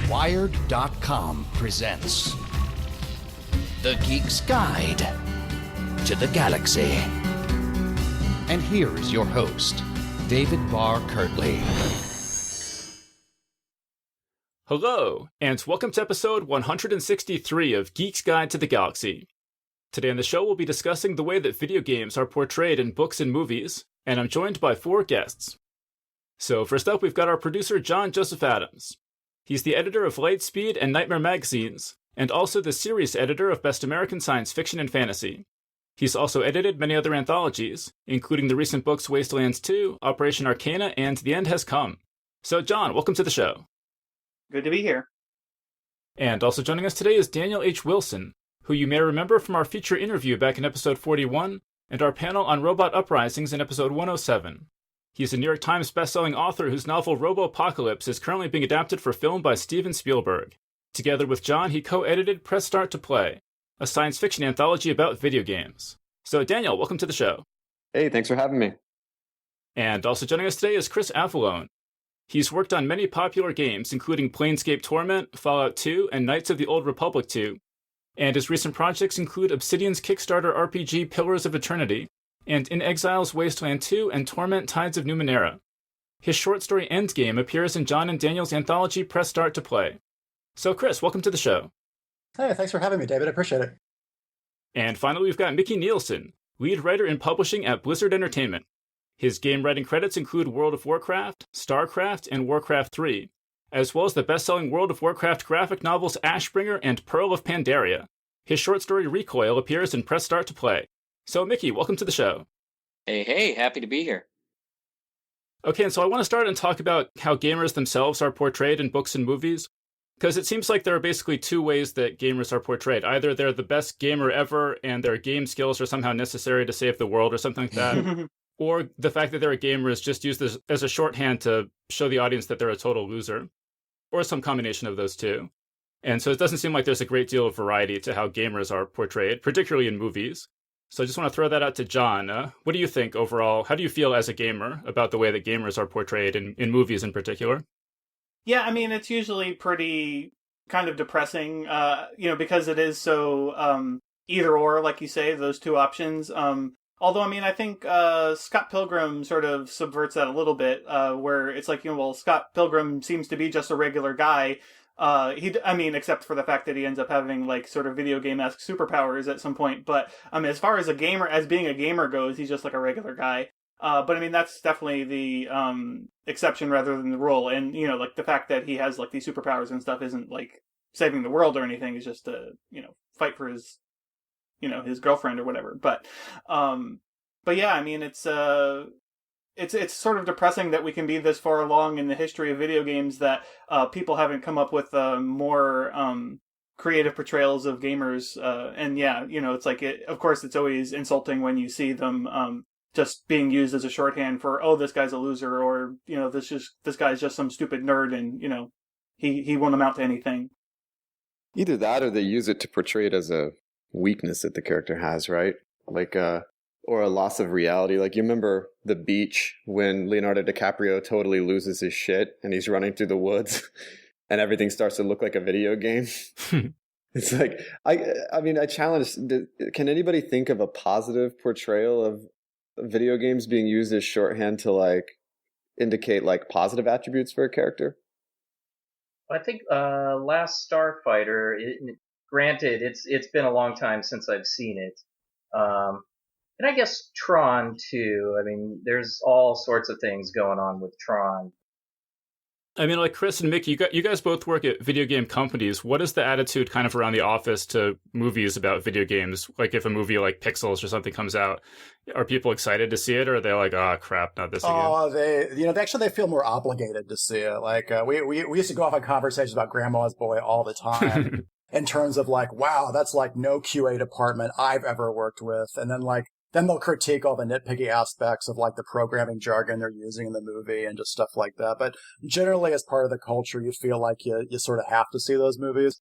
Wired.com presents The Geek's Guide to the Galaxy. And here is your host, David Barr Kirtley. Hello, and welcome to episode 163 of Geek's Guide to the Galaxy. Today on the show, we'll be discussing the way that video games are portrayed in books and movies, and I'm joined by four guests. So first up, we've got our producer, John Joseph Adams. He's the editor of Lightspeed and Nightmare magazines, and also the series editor of Best American Science Fiction and Fantasy. He's also edited many other anthologies, including the recent books Wastelands 2, Operation Arcana, and The End Has Come. So John, welcome to the show. Good to be here. And also joining us today is Daniel H. Wilson, who you may remember from our feature interview back in episode 41, and our panel on robot uprisings in episode 107. He's a New York Times bestselling author whose novel Robopocalypse is currently being adapted for film by Steven Spielberg. Together with John, he co-edited Press Start to Play, a science fiction anthology about video games. So Daniel, welcome to the show. Hey, thanks for having me. And also joining us today is Chris Avellone. He's worked on many popular games, including Planescape Torment, Fallout 2, and Knights of the Old Republic 2. And his recent projects include Obsidian's Kickstarter RPG Pillars of Eternity, and In Exile's Wasteland 2 and Torment Tides of Numenera. His short story Endgame appears in John and Daniel's anthology Press Start to Play. So Chris, welcome to the show. Hey, thanks for having me, David. I appreciate it. And finally, we've got Micky Neilson, lead writer in publishing at Blizzard Entertainment. His game writing credits include World of Warcraft, StarCraft, and Warcraft 3, as well as the best-selling World of Warcraft graphic novels Ashbringer and Pearl of Pandaria. His short story Recoil appears in Press Start to Play. So Micky, welcome to the show. Hey, happy to be here. Okay, and so I want to start and talk about how gamers themselves are portrayed in books and movies, because it seems like there are basically two ways that gamers are portrayed. Either they're the best gamer ever and their game skills are somehow necessary to save the world or something like that, or the fact that they're a gamer is just used as a shorthand to show the audience that they're a total loser, or some combination of those two. And so it doesn't seem like there's a great deal of variety to how gamers are portrayed, particularly in movies. So I just want to throw that out to John. What do you think overall? How do you feel as a gamer about the way that gamers are portrayed in movies in particular? Yeah, I mean, it's usually pretty kind of depressing, because it is so either or, like you say, those two options. Although, I mean, I think Scott Pilgrim sort of subverts that a little bit, where it's like, Scott Pilgrim seems to be just a regular guy. Except for the fact that he ends up having like sort of video game-esque superpowers at some point. But as far as being a gamer goes, he's just like a regular guy. But I mean, that's definitely the exception rather than the rule. And like the fact that he has like these superpowers and stuff isn't like saving the world or anything. It's just to fight for his his girlfriend or whatever. But yeah, I mean, it's sort of depressing that we can be this far along in the history of video games that people haven't come up with more creative portrayals of gamers. And yeah, it's like, of course, it's always insulting when you see them just being used as a shorthand for, oh, this guy's a loser, or, this guy's just some stupid nerd and, he won't amount to anything. Either that or they use it to portray it as a weakness that the character has, right? Like, or a loss of reality. Like, you remember The Beach when Leonardo DiCaprio totally loses his shit and he's running through the woods and everything starts to look like a video game. It's like, I challenge, can anybody think of a positive portrayal of video games being used as shorthand to like indicate like positive attributes for a character? I think Last Starfighter, granted, it's been a long time since I've seen it. And I guess Tron, too. I mean, there's all sorts of things going on with Tron. I mean, like Chris and Micky, you guys both work at video game companies. What is the attitude kind of around the office to movies about video games? Like if a movie like Pixels or something comes out, are people excited to see it, or are they like, oh, crap, not this again? Oh, they feel more obligated to see it. Like we used to go off on conversations about Grandma's Boy all the time in terms of like, wow, that's like no QA department I've ever worked with. And then they'll critique all the nitpicky aspects of like the programming jargon they're using in the movie and just stuff like that. But generally, as part of the culture, you feel like you sort of have to see those movies.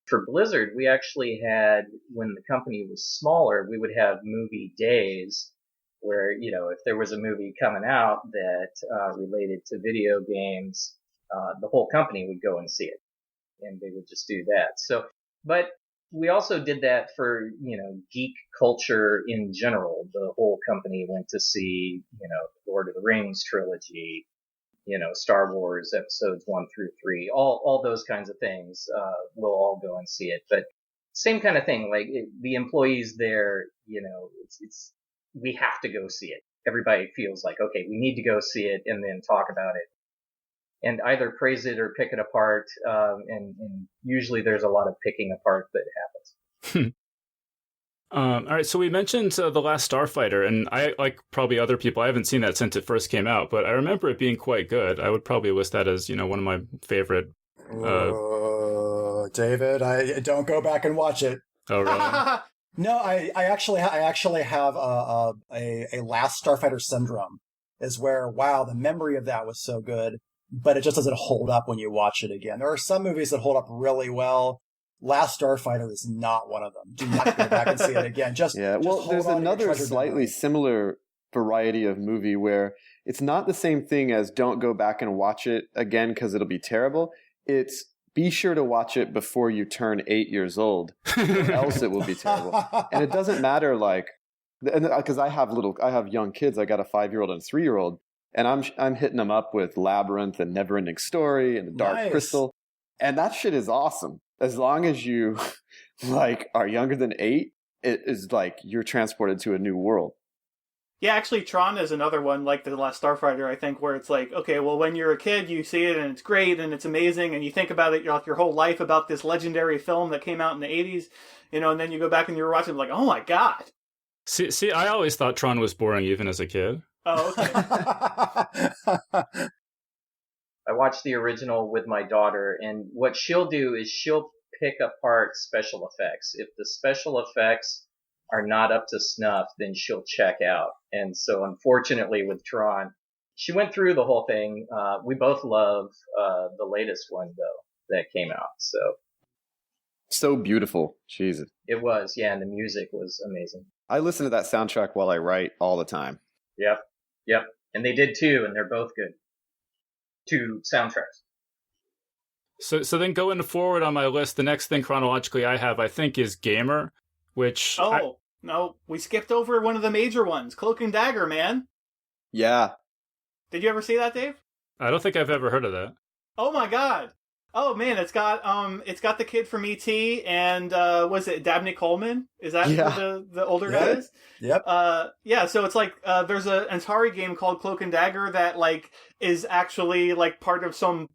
For Blizzard, we actually had, when the company was smaller, we would have movie days where, if there was a movie coming out that related to video games, the whole company would go and see it, and they would just do that. So, but we also did that for, geek culture in general. The whole company went to see, Lord of the Rings trilogy, Star Wars episodes 1 through 3, all those kinds of things. We'll all go and see it. But same kind of thing, like the employees there, it's we have to go see it. Everybody feels like, okay, we need to go see it and then talk about it and either praise it or pick it apart. And usually there's a lot of picking apart that happens. All right, so we mentioned The Last Starfighter, and I, like probably other people, I haven't seen that since it first came out, but I remember it being quite good. I would probably list that as, one of my favorite. David, I don't go back and watch it. Oh, really? No, I actually have a Last Starfighter syndrome. Is where, wow, the memory of that was so good, but it just doesn't hold up when you watch it again. There are some movies that hold up really well. Last Starfighter is not one of them. Do not go back and see it again. There's another slightly similar variety of movie where it's not the same thing as don't go back and watch it again because it'll be terrible. It's be sure to watch it before you turn 8 years old, or else it will be terrible. And it doesn't matter, because I have young kids. I got a 5-year-old and a 3-year-old, and I'm hitting them up with Labyrinth and Neverending Story and The Dark Crystal, and that shit is awesome. As long as you are younger than 8, it is like you're transported to a new world. Yeah, actually, Tron is another one like The Last Starfighter, I think, where it's like, okay, well, when you're a kid, you see it and it's great and it's amazing, and you think about it your whole life about this legendary film that came out in the 80s, and then you go back and you're watching it like, oh my God. See, I always thought Tron was boring even as a kid. Oh, okay. I watched the original with my daughter, and what she'll do is she'll pick apart special effects. If the special effects are not up to snuff, then she'll check out. And so unfortunately with Tron, she went through the whole thing. We both love the latest one, though, that came out. So beautiful. Jesus. It was, yeah, and the music was amazing. I listen to that soundtrack while I write all the time. Yep. And they did too, and they're both good. 2 soundtracks. So then going forward on my list, the next thing chronologically I have, I think, is Gamer, which... No, we skipped over one of the major ones, Cloak and Dagger, man. Yeah. Did you ever see that, Dave? I don't think I've ever heard of that. Oh my God. Oh man, it's got the kid from E.T. and was it Dabney Coleman? Is that who the older guy is? Yep. So it's like there's an Atari game called Cloak and Dagger that is actually part of some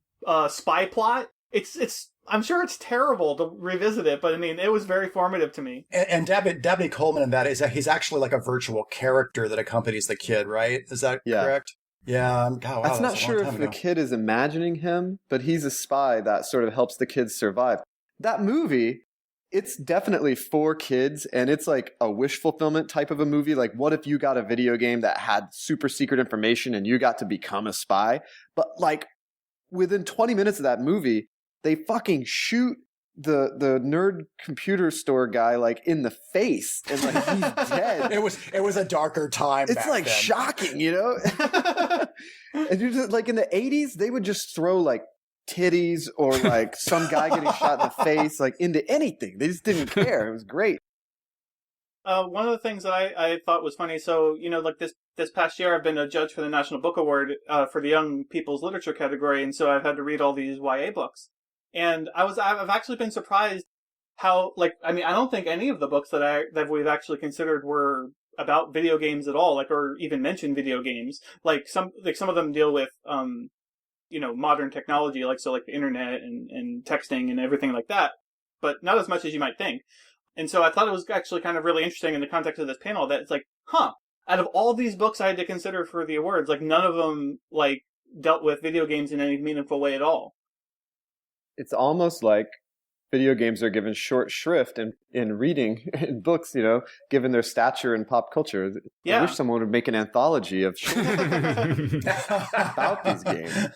spy plot. It's I'm sure it's terrible to revisit it, but I mean it was very formative to me. And Dabney Coleman in that is that he's actually like a virtual character that accompanies the kid, right? Is that correct? Yeah, I'm not sure if the kid is imagining him, but he's a spy that sort of helps the kids survive. That movie, it's definitely for kids, and it's like a wish fulfillment type of a movie. Like, what if you got a video game that had super secret information and you got to become a spy? But within 20 minutes of that movie, they fucking shoot the nerd computer store guy in the face, and he's dead. It was a darker time. It's back then. Shocking, And you're just in the 80s, they would just throw titties or some guy getting shot in the face into anything. They just didn't care. It was great. One of the things that I thought was funny, so this past year I've been a judge for the National Book Award for the Young People's Literature category, and so I've had to read all these YA books. And I've actually been surprised how I don't think any of the books that we've actually considered were about video games at all, or even mention video games. Some of them deal with modern technology, the internet and texting and everything like that, but not as much as you might think. And so I thought it was actually kind of really interesting in the context of this panel that it's out of all these books I had to consider for the awards, none of them dealt with video games in any meaningful way at all. It's almost like video games are given short shrift in reading in books, given their stature in pop culture. Yeah. I wish someone would make an anthology of about these games.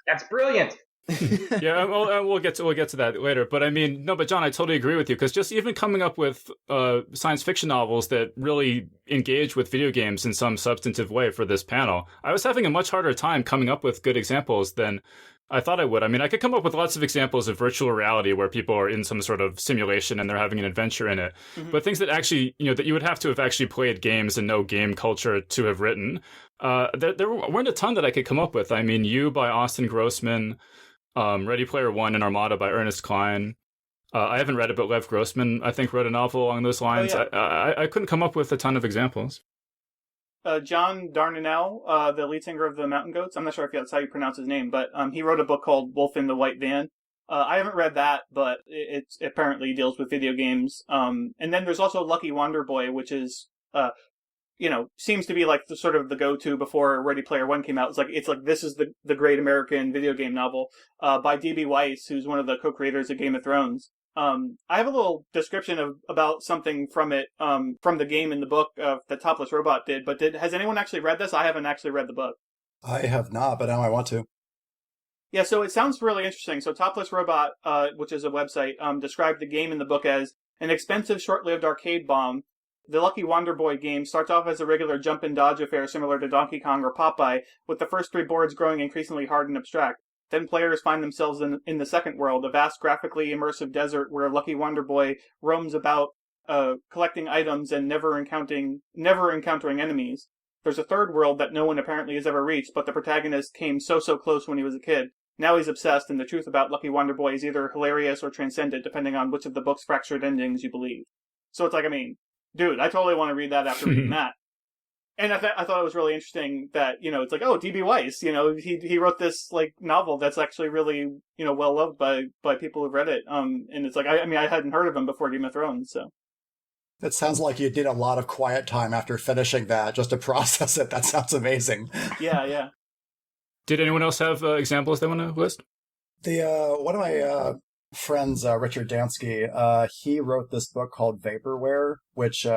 That's brilliant. Yeah, we'll get to that later. But but John, I totally agree with you, because just even coming up with science fiction novels that really engage with video games in some substantive way for this panel, I was having a much harder time coming up with good examples than I thought I would. I mean, I could come up with lots of examples of virtual reality where people are in some sort of simulation and they're having an adventure in it. Mhm. But things that actually, that you would have to have actually played games and know game culture to have written, there weren't a ton that I could come up with. I mean, You by Austin Grossman, Ready Player One and Armada by Ernest Cline. I haven't read it, but Lev Grossman, I think, wrote a novel along those lines. Oh, yeah. I couldn't come up with a ton of examples. John Darnell, the lead singer of the Mountain Goats, I'm not sure if that's how you pronounce his name, but he wrote a book called Wolf in the White Van. I haven't read that, but it apparently deals with video games. And then there's also Lucky Wander Boy, which is, seems to be like the sort of the go-to before Ready Player One came out. It's like this is the great American video game novel by D.B. Weiss, who's one of the co-creators of Game of Thrones. I have a little description about something from it, from the game in the book that Topless Robot did. But has anyone actually read this? I haven't actually read the book. I have not, but now I want to. Yeah, so it sounds really interesting. So Topless Robot, which is a website, described the game in the book as an expensive, short-lived arcade bomb. The Lucky Wander Boy game starts off as a regular jump and dodge affair similar to Donkey Kong or Popeye, with the first 3 boards growing increasingly hard and abstract. Then players find themselves in the second world, a vast, graphically immersive desert where Lucky Wander Boy roams about, collecting items and never encountering enemies. There's a third world that no one apparently has ever reached, but the protagonist came so close when he was a kid. Now he's obsessed, and the truth about Lucky Wander Boy is either hilarious or transcendent, depending on which of the book's fractured endings you believe. So it's like, I mean, dude, I totally want to read that after reading that. And I thought it was really interesting that, it's like, oh, D.B. Weiss, he wrote this, like, novel that's actually really, well loved by people who've read it. And it's like, I hadn't heard of him before Game of Thrones, so. That sounds like you did a lot of quiet time after finishing that just to process it. That sounds amazing. Yeah. Did anyone else have examples they want to list? One of my friends, Richard Dansky, he wrote this book called Vaporware, which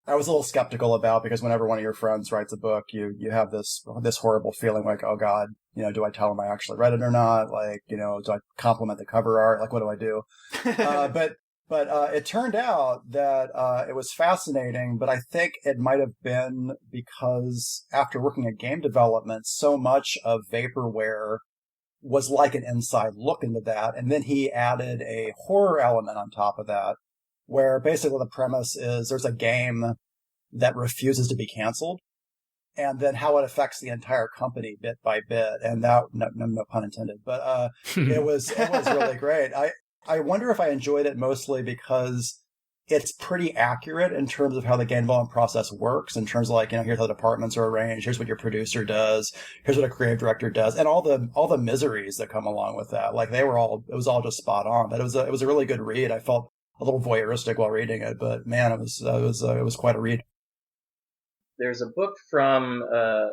I was a little skeptical about because whenever one of your friends writes a book, you have this horrible feeling like, oh God, do I tell them I actually read it or not? Like, do I compliment the cover art? Like, what do I do? But it turned out that it was fascinating, but I think it might have been because after working at game development, so much of Vaporware was like an inside look into that. And then he added a horror element on top of that, where basically the premise is there's a game that refuses to be canceled, and then how it affects the entire company bit by bit. And that, no pun intended, but it was really great. I wonder if I enjoyed it mostly because it's pretty accurate in terms of how the game development process works, in terms of like, here's how the departments are arranged, here's what your producer does, here's what a creative director does, and all the miseries that come along with that. Like it was all just spot on. But it was a really good read. I felt a little voyeuristic while reading it, but man, it was quite a read. There's a book from a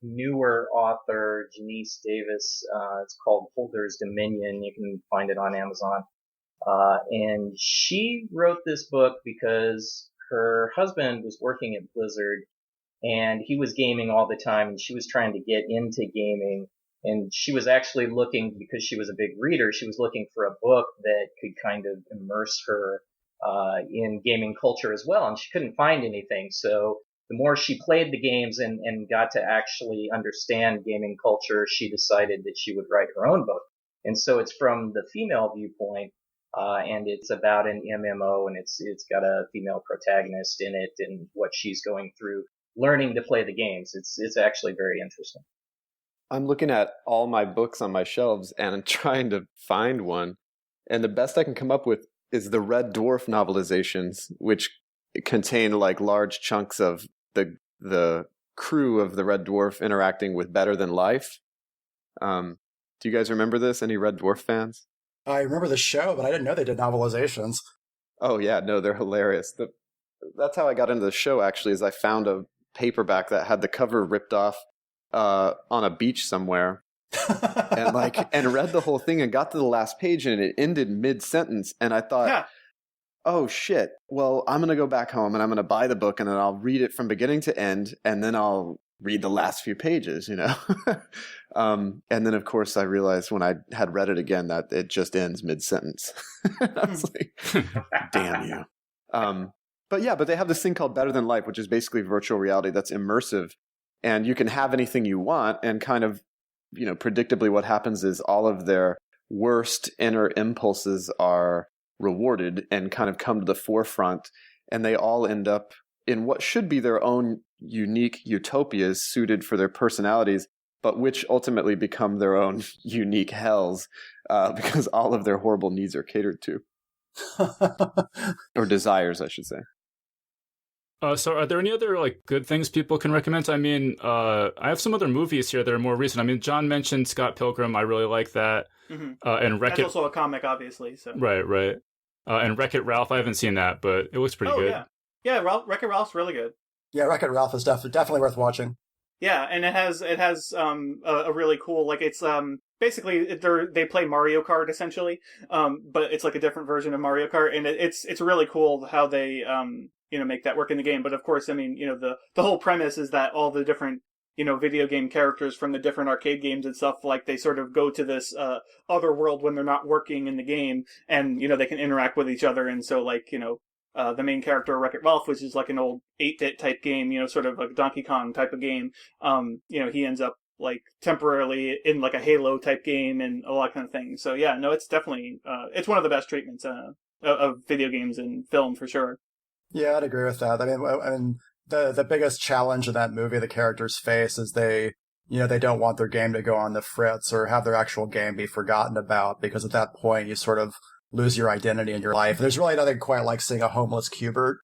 newer author, Janice Davis. It's called Holder's Dominion. You can find it on Amazon. And she wrote this book because her husband was working at Blizzard and he was gaming all the time, and she was trying to get into gaming. And she was actually looking, because she was a big reader, she was looking for a book that could kind of immerse her in gaming culture as well. And she couldn't find anything. So the more she played the games and got to actually understand gaming culture, she decided that she would write her own book. And so it's from the female viewpoint, and it's about an MMO, and it's got a female protagonist in it and what she's going through learning to play the games. It's actually very interesting. I'm looking at all my books on my shelves and I'm trying to find one. And the best I can come up with is the Red Dwarf Novelizations, which contain like large chunks of the crew of the Red Dwarf interacting with Better Than Life. Do you guys remember this? Any Red Dwarf fans? I remember the show, but I didn't know they did novelizations. Oh yeah, no, they're hilarious. That's how I got into the show, actually, is I found a paperback that had the cover ripped off on a beach somewhere. and read the whole thing and got to the last page and it ended mid-sentence. And I thought, oh shit, well, I'm going to go back home and I'm going to buy the book and then I'll read it from beginning to end and then I'll read the last few pages, and then of course I realized when I had read it again that it just ends mid-sentence. I was like, damn you. But they have this thing called Better Than Life, which is basically virtual reality that's immersive, and you can have anything you want and kind of predictably what happens is all of their worst inner impulses are rewarded and kind of come to the forefront, and they all end up in what should be their own unique utopias suited for their personalities, but which ultimately become their own unique hells because all of their horrible needs are catered to. Or desires, I should say. So are there any other good things people can recommend? I mean, I have some other movies here that are more recent. I mean, John mentioned Scott Pilgrim. I really like that. Mm-hmm. And Wreck-It... That's also a comic, obviously. So Right. And Wreck-It Ralph, I haven't seen that, but it looks pretty good. Yeah, Wreck-It Ralph's really good. Yeah, Wreck-It Ralph is definitely worth watching. Yeah, and it has a really cool, it's basically they play Mario Kart essentially, but it's like a different version of Mario Kart, and it's really cool how they make that work in the game. But of course, I mean, the whole premise is that all the different video game characters from the different arcade games and stuff, they sort of go to this other world when they're not working in the game, and they can interact with each other. And so the main character, Wreck-It Ralph, which is like an old 8-bit type game, sort of like Donkey Kong type of game. He ends up temporarily in a Halo type game and all that kind of thing. So yeah, no, it's definitely it's one of the best treatments of video games and film for sure. Yeah, I'd agree with that. I mean, the biggest challenge in that movie the characters face is they don't want their game to go on the fritz or have their actual game be forgotten about, because at that point you sort of lose your identity in your life. There's really nothing quite like seeing a homeless Q*bert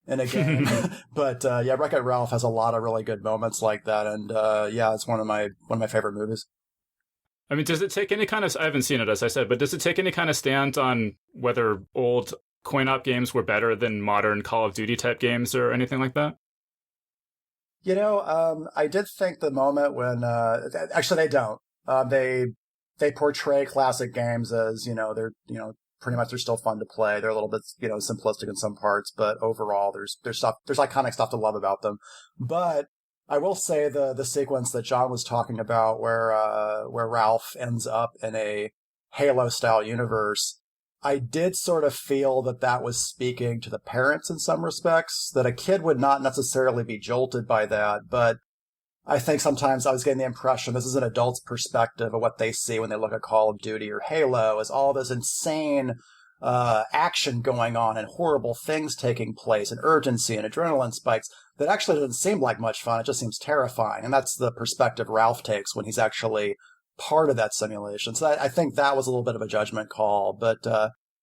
in a game. But Wreck-It Ralph has a lot of really good moments like that, and it's one of my favorite movies. I mean, does it take any kind of... I haven't seen it, as I said, but does it take any kind of stand on whether old coin-op games were better than modern Call of Duty type games or anything like that? I did think the moment when... actually, they don't. They portray classic games as, they're, pretty much they're still fun to play. They're a little bit, simplistic in some parts, but overall there's iconic stuff to love about them. But I will say the sequence that John was talking about where Ralph ends up in a Halo style universe, I did sort of feel that was speaking to the parents in some respects, that a kid would not necessarily be jolted by that, but I think sometimes I was getting the impression this is an adult's perspective of what they see when they look at Call of Duty or Halo, as all this insane action going on and horrible things taking place and urgency and adrenaline spikes that actually doesn't seem like much fun. It just seems terrifying. And that's the perspective Ralph takes when he's actually part of that simulation. So I think that was a little bit of a judgment call, but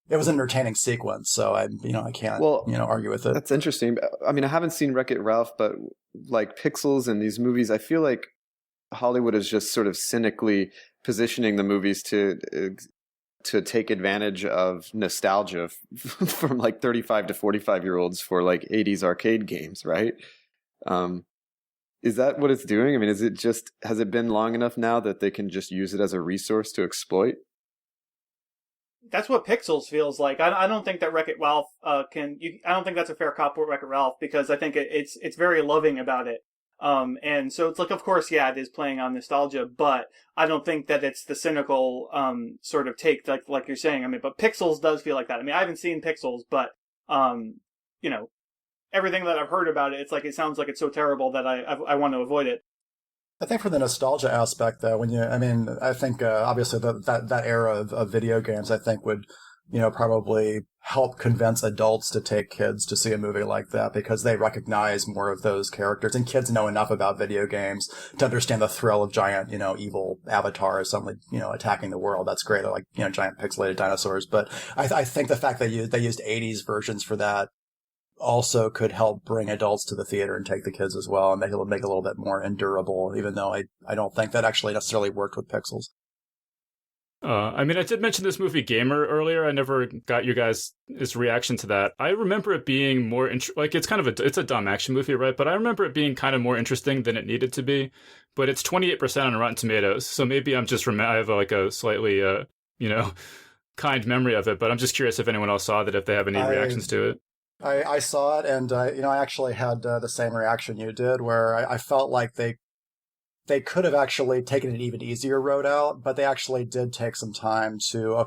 it was an entertaining sequence. So I can't argue with it. That's interesting. I mean, I haven't seen Wreck-It Ralph, but like Pixels and these movies, I feel like Hollywood is just sort of cynically positioning the movies to take advantage of nostalgia from 35 to 45-year-olds for 80s arcade games, right? Is that what it's doing? I mean, has it been long enough now that they can just use it as a resource to exploit? That's what Pixels feels like. I don't think that Wreck-It Ralph I don't think that's a fair cop with Wreck-It Ralph, because I think it's very loving about it. And so it's of course, it is playing on nostalgia, but I don't think that it's the cynical sort of take like you're saying. I mean, but Pixels does feel like that. I mean, I haven't seen Pixels, but everything that I've heard about it, it sounds like it's so terrible that I want to avoid it. I think for the nostalgia aspect, though, I think obviously that era of video games, I think would, probably help convince adults to take kids to see a movie like that, because they recognize more of those characters, and kids know enough about video games to understand the thrill of giant, evil avatars suddenly, attacking the world. That's great. They're like, giant pixelated dinosaurs. But I think the fact that they used 80s versions for that also could help bring adults to the theater and take the kids as well, and make it a little bit more endurable, even though I don't think that actually necessarily worked with Pixels. I did mention this movie Gamer earlier. I never got you guys' reaction to that. I remember it being more it's a dumb action movie, right? But I remember it being kind of more interesting than it needed to be. But it's 28% on Rotten Tomatoes, so maybe I'm just I have a slightly kind memory of it. But I'm just curious if anyone else saw that, if they have any reactions to it. I saw it, and I actually had the same reaction you did, where I felt like they could have actually taken an even easier road out, but they actually did take some time to,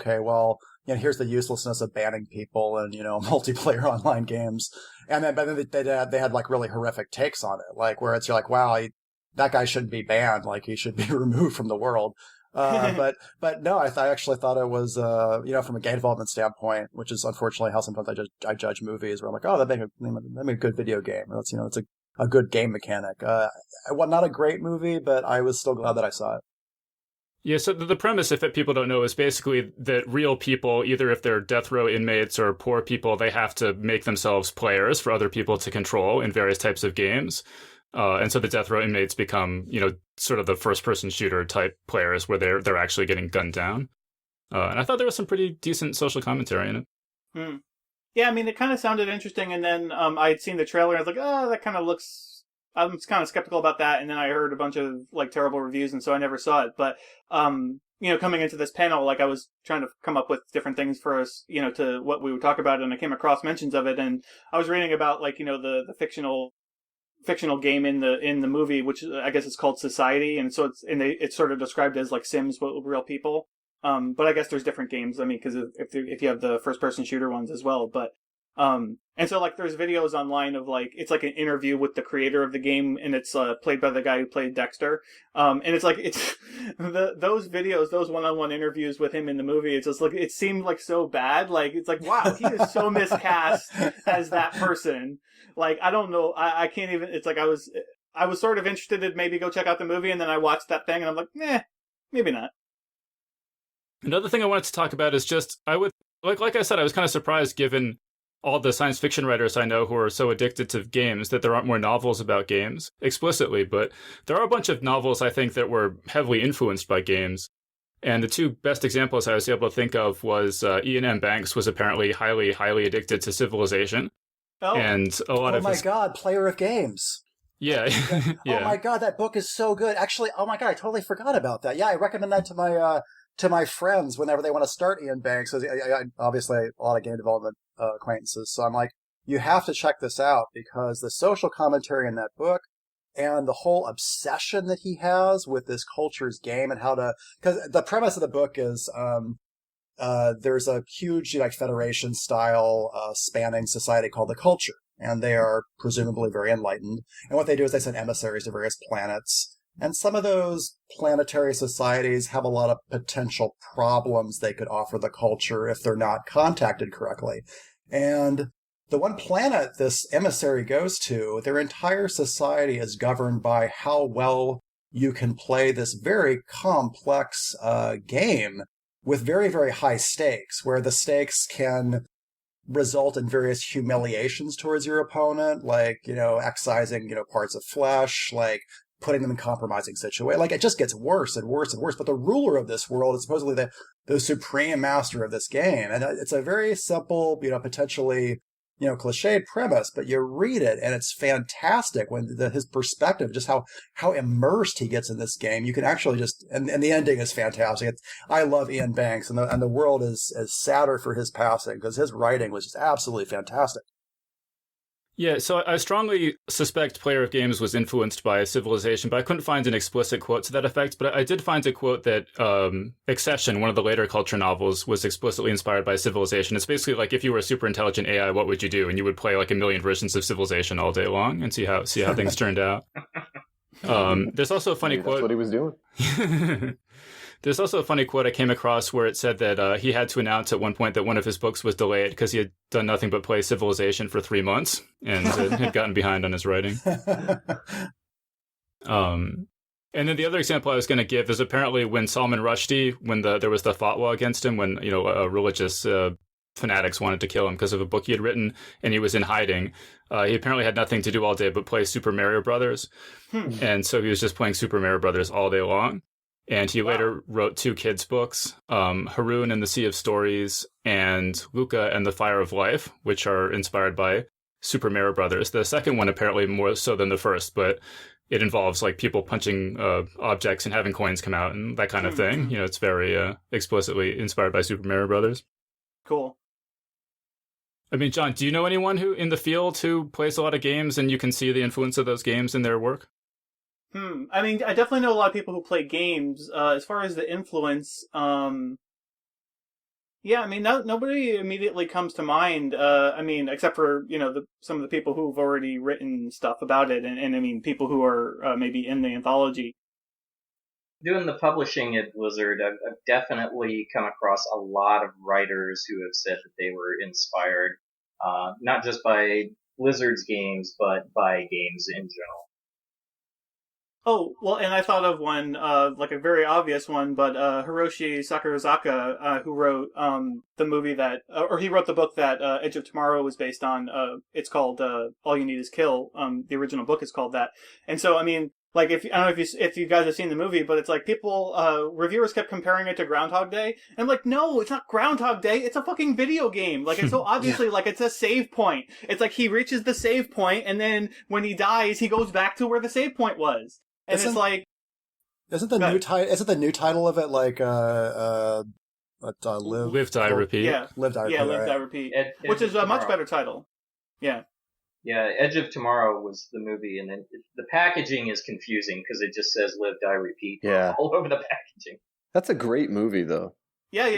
here's the uselessness of banning people and multiplayer online games, but then they had really horrific takes on it, where you're like, wow, that guy shouldn't be banned. Like, he should be removed from the world. But no, I actually thought it was, from a game development standpoint, which is unfortunately how sometimes I judge movies, where I'm like, oh, that make a good video game. That's, it's a good game mechanic. Well, not a great movie, but I was still glad that I saw it. Yeah, so the premise, if people don't know, is basically that real people, either if they're death row inmates or poor people, they have to make themselves players for other people to control in various types of games. And so the death row inmates become, sort of the first-person shooter type players where they're actually getting gunned down. And I thought there was some pretty decent social commentary in it. Yeah, I mean, it kind of sounded interesting, and then I had seen the trailer, and I was like, oh, that kind of looks... I was kind of skeptical about that, and then I heard a bunch of, terrible reviews, and so I never saw it. But, coming into this panel, I was trying to come up with different things for us, to what we would talk about, and I came across mentions of it, and I was reading about, the fictional game in the movie, which I guess it's called Society, and so it's sort of described as like Sims but with real people. But I guess there's different games. I mean, because if you have the first person shooter ones as well, but and so there's videos online of it's like an interview with the creator of the game, and it's played by the guy who played Dexter. And it's those videos, those one-on-one interviews with him in the movie. It's just it seemed so bad. It's wow, he is so miscast as that person. I don't know. I can't even. It's I was sort of interested to maybe go check out the movie, and then I watched that thing, and I'm like, maybe not. Another thing I wanted to talk about is just, I would, like I said, I was kind of surprised given all the science fiction writers I know who are so addicted to games that there aren't more novels about games explicitly, but there are a bunch of novels I think that were heavily influenced by games. And the two best examples I was able to think of was Ian M. Banks was apparently highly, highly addicted to Civilization. Oh. And a lot of my God, Player of Games. Yeah. Yeah. Oh my God, that book is so good. Actually, oh my God, I totally forgot about that. Yeah, I recommend that to my friends whenever they want to start Ian Banks. I obviously a lot of game development acquaintances, so I'm like, you have to check this out, because the social commentary in that book and the whole obsession that he has with this culture's game and because the premise of the book is there's a huge Federation style spanning society called the Culture, and they are presumably very enlightened, and what they do is they send emissaries to various planets. And some of those planetary societies have a lot of potential problems they could offer the Culture if they're not contacted correctly. And the one planet this emissary goes to, their entire society is governed by how well you can play this very complex game with very, very high stakes, where the stakes can result in various humiliations towards your opponent, excising, parts of flesh, putting them in compromising situations. It just gets worse and worse and worse. But the ruler of this world is supposedly the supreme master of this game. And it's a very simple, potentially, cliched premise, but you read it and it's fantastic when his perspective, just how immersed he gets in this game. You can actually and the ending is fantastic. I love Ian Banks, and the world is sadder for his passing, because his writing was just absolutely fantastic. Yeah, so I strongly suspect Player of Games was influenced by Civilization, but I couldn't find an explicit quote to that effect. But I did find a quote that Accession, one of the later Culture novels, was explicitly inspired by Civilization. It's basically if you were a super intelligent AI, what would you do? And you would play a million versions of Civilization all day long and see how things turned out. There's also a funny quote. That's what he was doing. There's also a funny quote I came across where it said that he had to announce at one point that one of his books was delayed because he had done nothing but play Civilization for 3 months and had gotten behind on his writing. And then the other example I was going to give is apparently when Salman Rushdie, when there was the fatwa against him, when religious fanatics wanted to kill him because of a book he had written, and he was in hiding. He apparently had nothing to do all day but play Super Mario Brothers, and so he was just playing Super Mario Brothers all day long. And he later wrote 2 kids' books, Haroon and the Sea of Stories and Luca and the Fire of Life, which are inspired by Super Mario Brothers. The second one apparently more so than the first, but it involves people punching objects and having coins come out and that kind of thing. It's very explicitly inspired by Super Mario Brothers. Cool. I mean, John, do you know anyone who in the field who plays a lot of games and you can see the influence of those games in their work? I mean, I definitely know a lot of people who play games. As far as the influence, Yeah, I mean, nobody immediately comes to mind. I mean, except for some of the people who've already written stuff about it, and I mean, people who are maybe in the anthology. Doing the publishing at Blizzard, I've definitely come across a lot of writers who have said that they were inspired, not just by Blizzard's games, but by games in general. Oh, well, and I thought of one, like a very obvious one, but Hiroshi Sakurazaka, who wrote the movie that, or he wrote the book that Edge of Tomorrow was based on. It's called All You Need Is Kill. The original book is called that. And so, I mean, like, I don't know if you guys have seen the movie, but it's like reviewers kept comparing it to Groundhog Day. And I'm like, no, it's not Groundhog Day. It's a fucking video game. Like, it's so obviously, like, it's a save point. It's like he reaches the save point, and then when he dies, he goes back to where the save point was. And it's like, isn't the new title? Isn't the new title of it like Live, Die, Repeat? Yeah, Live, Die, Repeat. Yeah, Live, Die, Repeat, which is a much better title. Yeah. Yeah, Edge of Tomorrow was the movie, and then the packaging is confusing because it just says Live, Die, Repeat all over the packaging. That's a great movie, though. Yeah. I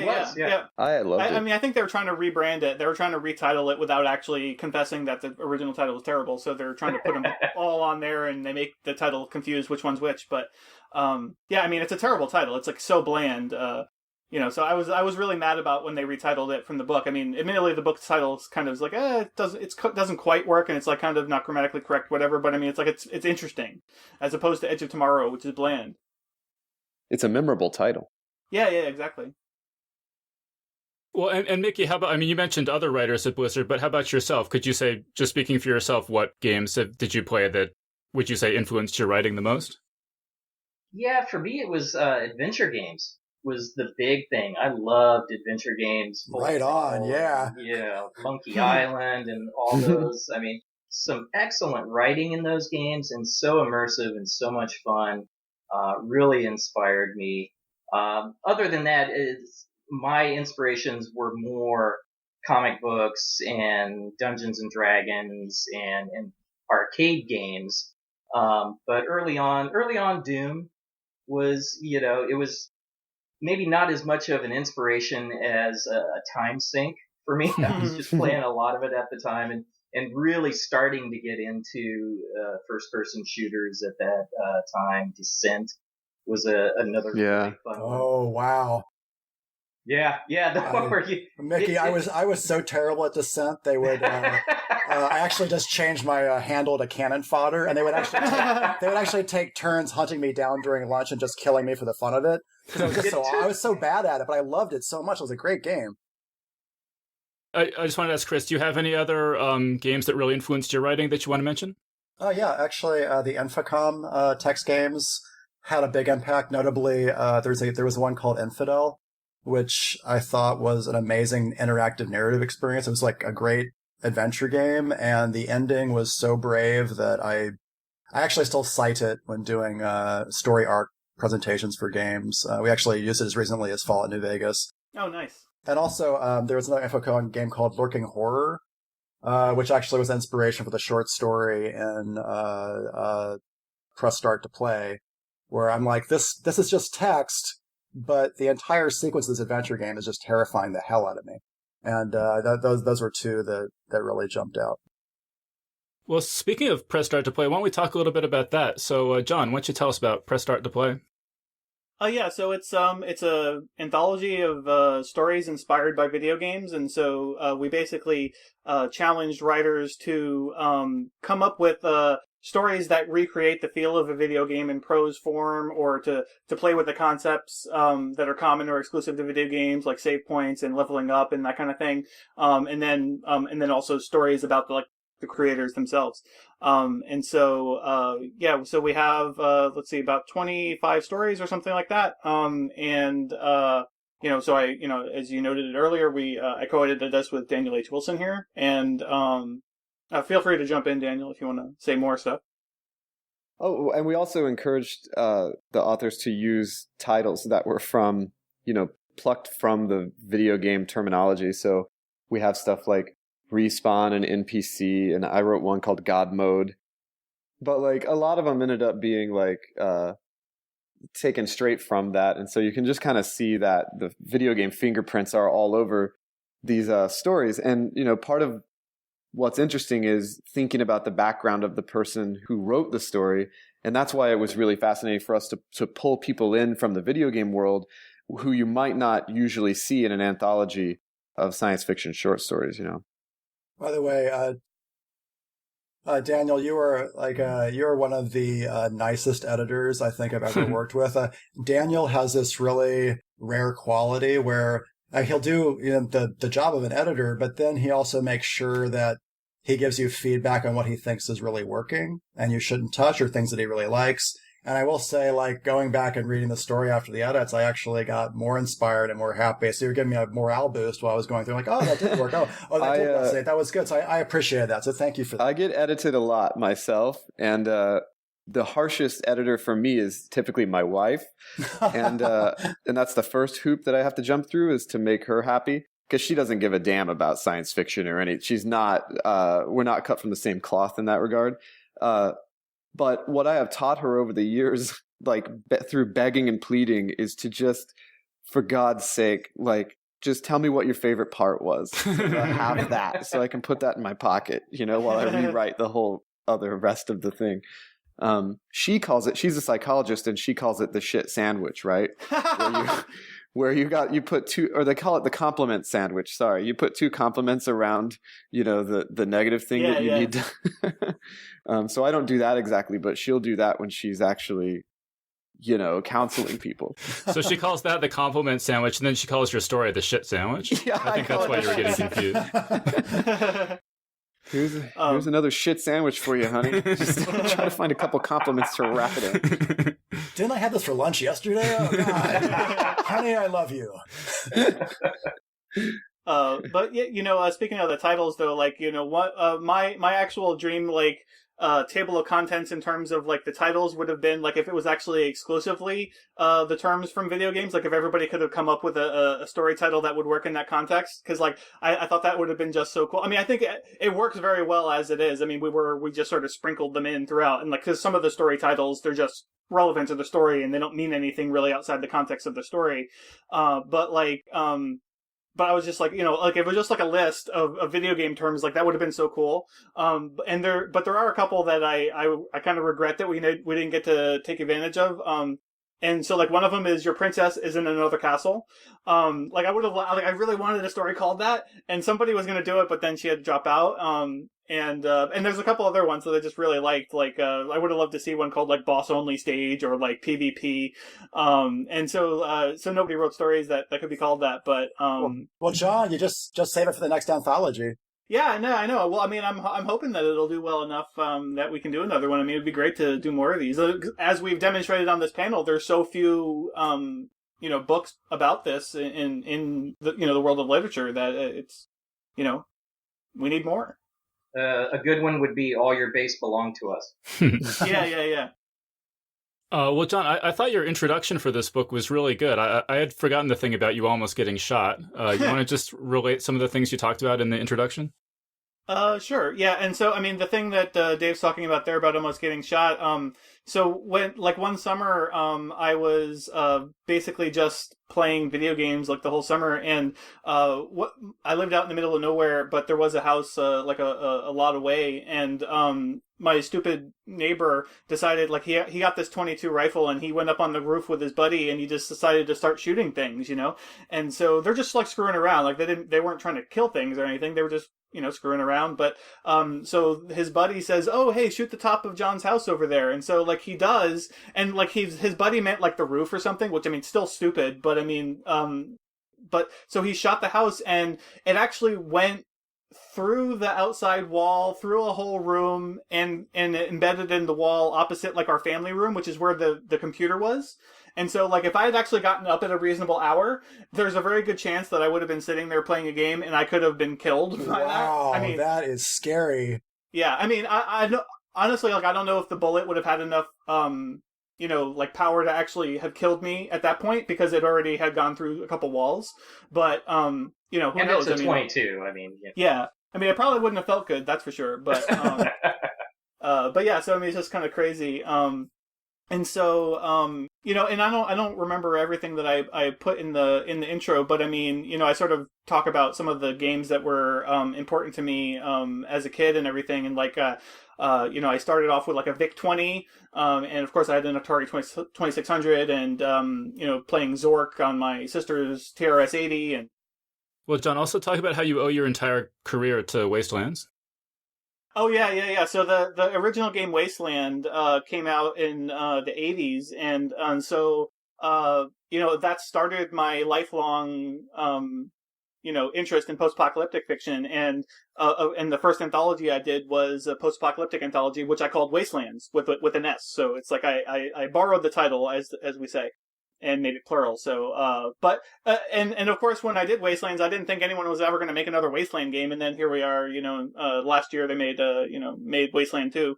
loved it. I mean, I think they were trying to rebrand it. They were trying to retitle it without actually confessing that the original title was terrible. So they're trying to put them all on there, and they make the title confused which one's which. But yeah, I mean, it's a terrible title. It's like so bland. So I was really mad about when they retitled it from the book. I mean, admittedly, the book title is kind of like, it doesn't quite work, and it's like kind of not grammatically correct, whatever. But I mean, it's like it's interesting, as opposed to Edge of Tomorrow, which is bland. It's a memorable title. Yeah, exactly. Well, and Mickey, how about, I mean, you mentioned other writers at Blizzard, but how about yourself? Could you say, just speaking for yourself, what games did you play that, would you say, influenced your writing the most? Yeah, for me, it was adventure games was the big thing. I loved adventure games. Right on, yeah. Yeah, Monkey Island and all those. I mean, some excellent writing in those games and so immersive and so much fun. Really inspired me. Other than that, my inspirations were more comic books and Dungeons and Dragons and arcade games. But early on, Doom was, it was maybe not as much of an inspiration as a time sink for me. I was just playing a lot of it at the time and really starting to get into first-person shooters at that time. Descent was another really fun one. Oh, wow. Yeah, the one where you... Mickey, I was so terrible at Descent, they would... I actually just changed my handle to cannon fodder, and they would actually take turns hunting me down during lunch and just killing me for the fun of it. Because I was so bad at it, but I loved it so much. It was a great game. I just wanted to ask Chris, do you have any other games that really influenced your writing that you want to mention? Yeah, actually, the Infocom text games had a big impact. Notably, there was one called Infidel, which I thought was an amazing interactive narrative experience. It was like a great adventure game, and the ending was so brave that I actually still cite it when doing story arc presentations for games. We actually used it as recently as Fallout New Vegas. Oh, nice. And also, there was another Infocom game called Lurking Horror, which actually was inspiration for the short story in Press Start to Play, where I'm like, this is just text, but the entire sequence of this adventure game is just terrifying the hell out of me. And those were two that really jumped out. Well, speaking of Press Start to Play, why don't we talk a little bit about that? So, John, why don't you tell us about Press Start to Play? So it's a anthology of stories inspired by video games, and so we basically challenged writers to come up with stories that recreate the feel of a video game in prose form, or to play with the concepts that are common or exclusive to video games, like save points and leveling up and that kind of thing, and then also stories about the creators themselves. So we have, about 25 stories or something like that. So as you noted it earlier, I co-edited this with Daniel H. Wilson here. And, feel free to jump in, Daniel, if you want to say more stuff. Oh, and we also encouraged the authors to use titles that were from, plucked from the video game terminology. So we have stuff like Respawn and NPC, and I wrote one called God Mode. But a lot of them ended up being taken straight from that. And so you can just kind of see that the video game fingerprints are all over these stories. And, part of what's interesting is thinking about the background of the person who wrote the story. And that's why it was really fascinating for us to pull people in from the video game world who you might not usually see in an anthology of science fiction short stories, By the way, Daniel, you are one of the nicest editors I think I've ever worked with. Daniel has this really rare quality where he'll do the job of an editor, but then he also makes sure that he gives you feedback on what he thinks is really working and you shouldn't touch, or things that he really likes. And I will say, going back and reading the story after the edits, I actually got more inspired and more happy. So you're giving me a morale boost while I was going through, oh, that did work. Oh, that did resonate. That was good. So I appreciate that. So thank you for that. I get edited a lot myself. And the harshest editor for me is typically my wife. And that's the first hoop that I have to jump through, is to make her happy. Because she doesn't give a damn about science fiction or anything. She's not, we're not cut from the same cloth in that regard. But what I have taught her over the years, through begging and pleading, is to just, for God's sake, just tell me what your favorite part was. So I have that, so I can put that in my pocket, while I rewrite the whole other rest of the thing. She calls it, she's a psychologist, and she calls it the shit sandwich, right? Where you put two, or they call it the compliment sandwich. Sorry, you put two compliments around, the negative thing that you need to. So I don't do that exactly, but she'll do that when she's actually, counseling people. So she calls that the compliment sandwich, and then she calls your story the shit sandwich. Yeah, I think that's why you're getting confused. Here's another shit sandwich for you, honey. Just try to find a couple compliments to wrap it in. Didn't I have this for lunch yesterday? Oh, God. Honey, I love you. But yeah, speaking of the titles though, what my actual dream table of contents in terms of the titles would have been if it was actually exclusively the terms from video games, if everybody could have come up with a story title that would work in that context, because I thought that would have been just so cool. I mean, I think it works very well as it is. I mean, we just sort of sprinkled them in throughout, and because some of the story titles, they're just relevant to the story and they don't mean anything really outside the context of the story. But I was just if it was just a list of video game terms, that would have been so cool. And there are a couple that I kind of regret that we didn't get to take advantage of. And so one of them is Your Princess is in Another Castle. I would have, I really wanted a story called that, and somebody was going to do it, but then she had to drop out. And there's a couple other ones that I just really liked. I would have loved to see one called Boss Only Stage or PvP. And so nobody wrote stories that could be called that, but, well, John, you just save it for the next anthology. Yeah, no, I know. Well, I mean, I'm hoping that it'll do well enough that we can do another one. I mean, it'd be great to do more of these. As we've demonstrated on this panel, there's so few, books about this in the the world of literature that it's, we need more. A good one would be All Your Base Belong to Us. Yeah. Well, John, I thought your introduction for this book was really good. I had forgotten the thing about you almost getting shot. You want to just relate some of the things you talked about in the introduction? Sure. Yeah. And so, I mean, the thing that Dave's talking about there about almost getting shot, so when, one summer, I was basically just playing video games the whole summer, and I lived out in the middle of nowhere, but there was a house a lot away, and my stupid neighbor decided he got this .22 rifle, and he went up on the roof with his buddy, and he just decided to start shooting things, and so they're just screwing around, they weren't trying to kill things or anything, they were just screwing around. But so his buddy says, "Oh, hey, shoot the top of John's house over there." And so he does, and his buddy meant the roof or something, which I mean still stupid, but I mean but so he shot the house, and it actually went through the outside wall, through a whole room, and embedded in the wall opposite our family room, which is where the computer was. And so, if I had actually gotten up at a reasonable hour, there's a very good chance that I would have been sitting there playing a game, and I could have been killed by that. Wow, I mean, that is scary. Yeah, I mean, I know, honestly, I don't know if the bullet would have had enough, power to actually have killed me at that point, because it already had gone through a couple walls. But, who and knows? It's a 22. I mean, yeah. I mean, it probably wouldn't have felt good, that's for sure. But, but yeah, so I mean, it's just kind of crazy. And so, and I don't remember everything that I put in the intro, but I mean, I sort of talk about some of the games that were important to me as a kid and everything, and like I started off with like a VIC-20, and of course I had an Atari 2600, and playing Zork on my sister's TRS-80, and Well, John, also talk about how you owe your entire career to Wastelands. oh yeah. So the original game Wasteland came out in the 80s, and so that started my lifelong interest in post-apocalyptic fiction, and the first anthology I did was a post-apocalyptic anthology, which I called Wastelands with an S. So it's like I borrowed the title, as we say, and made it plural. So, and of course, when I did Wastelands, I didn't think anyone was ever going to make another Wasteland game, and then here we are. Last year they made Wasteland 2,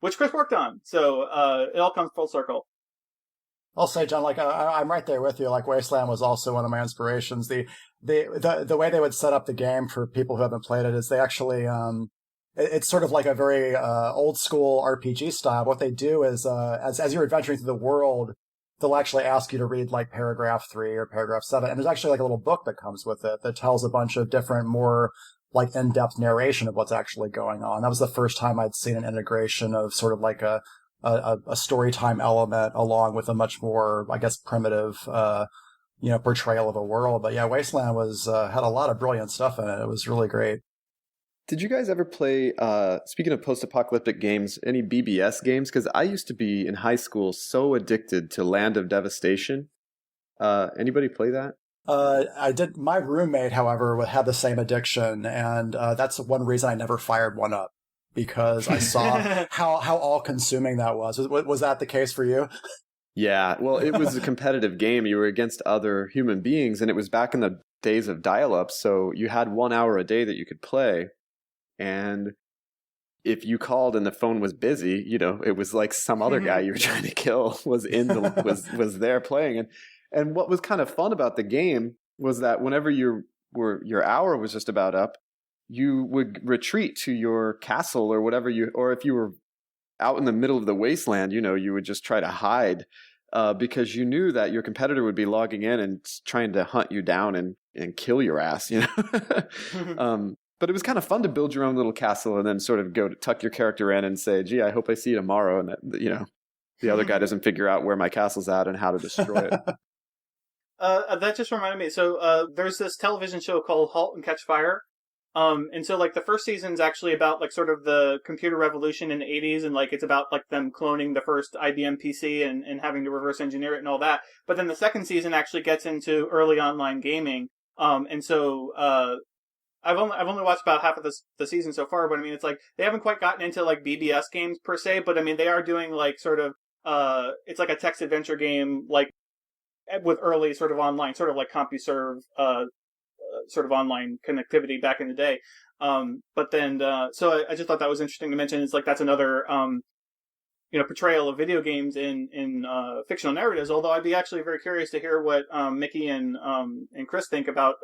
which Chris worked on. So it all comes full circle. I'll say, John, like I'm right there with you. Like Wasteland was also one of my inspirations. The way they would set up the game for people who haven't played it is they actually it's sort of like a very old school RPG style. What they do is as you're adventuring through the world, they'll actually ask you to read like paragraph 3 or paragraph 7, and there's actually like a little book that comes with it that tells a bunch of different, more like in-depth narration of what's actually going on. That was the first time I'd seen an integration of sort of like a story time element along with a much more, I guess, primitive, portrayal of a world. But yeah, Wasteland had a lot of brilliant stuff in it. It was really great. Did you guys ever play, speaking of post-apocalyptic games, any BBS games? Because I used to be in high school so addicted to Land of Devastation. Anybody play that? I did. My roommate, however, had the same addiction, and that's one reason I never fired one up, because I saw how all-consuming that was. Was that the case for you? Yeah, well, it was a competitive game. You were against other human beings, and it was back in the days of dial-up, so you had 1 hour a day that you could play. And if you called and the phone was busy, it was like some other guy you were trying to kill was there playing. And what was kind of fun about the game was that whenever your hour was just about up, you would retreat to your castle or whatever or if you were out in the middle of the wasteland, you would just try to hide because you knew that your competitor would be logging in and trying to hunt you down and kill your ass, But it was kind of fun to build your own little castle and then sort of go to tuck your character in and say, gee, I hope I see you tomorrow. And that, the other guy doesn't figure out where my castle's at and how to destroy it. That just reminded me. So there's this television show called Halt and Catch Fire. And so like the first season's actually about like sort of the computer revolution in the 80s, and like it's about like them cloning the first IBM PC and having to reverse engineer it and all that. But then the second season actually gets into early online gaming. And so I've only watched about half of the season so far, but I mean it's like they haven't quite gotten into like BBS games per se, but I mean they are doing like sort of it's like a text adventure game like with early sort of online, sort of like CompuServe sort of online connectivity back in the day. But then so I just thought that was interesting to mention. It's like that's another portrayal of video games in fictional narratives. Although I'd be actually very curious to hear what Micky and Chris think about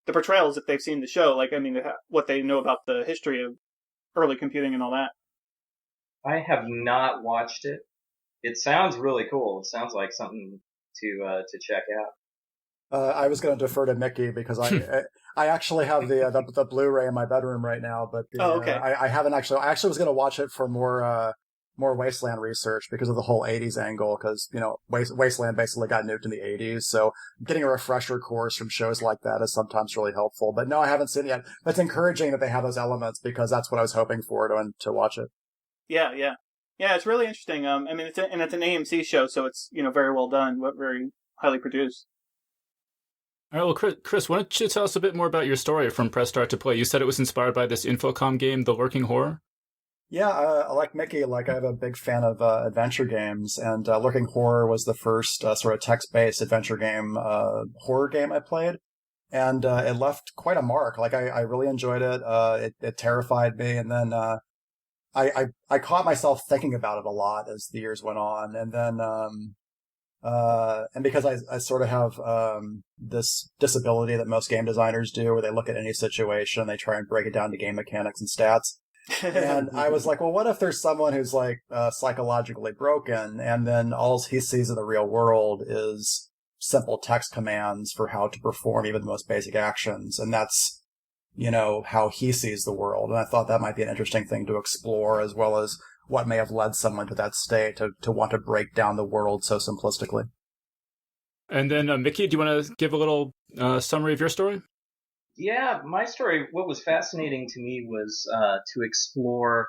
the portrayals if they've seen the show. Like, I mean, what they know about the history of early computing and all that. I have not watched it. It sounds really cool. It sounds like something to check out. I was going to defer to Micky because I actually have the Blu-ray in my bedroom right now, but okay. I haven't actually. I actually was going to watch it for more Wasteland research because of the whole 80s angle, because, Wasteland basically got nuked in the 80s. So getting a refresher course from shows like that is sometimes really helpful. But no, I haven't seen it yet. But it's encouraging that they have those elements because that's what I was hoping for to watch it. Yeah. Yeah, it's really interesting. I mean, it's an AMC show, so it's, very well done, very highly produced. All right, well, Chris, why don't you tell us a bit more about your story from Press Start to Play? You said it was inspired by this Infocom game, The Lurking Horror? Yeah, like Micky, I'm a big fan of adventure games, and Lurking Horror was the first sort of text-based adventure game, horror game I played, and it left quite a mark. Like, I really enjoyed it. It terrified me, and then I caught myself thinking about it a lot as the years went on, and then and because I sort of have this disability that most game designers do, where they look at any situation, they try and break it down to game mechanics and stats. And I was like, well, what if there's someone who's like psychologically broken, and then all he sees in the real world is simple text commands for how to perform even the most basic actions, and that's, how he sees the world. And I thought that might be an interesting thing to explore, as well as what may have led someone to that state to want to break down the world so simplistically. And then, Micky, do you want to give a little summary of your story? Yeah, my story, what was fascinating to me was to explore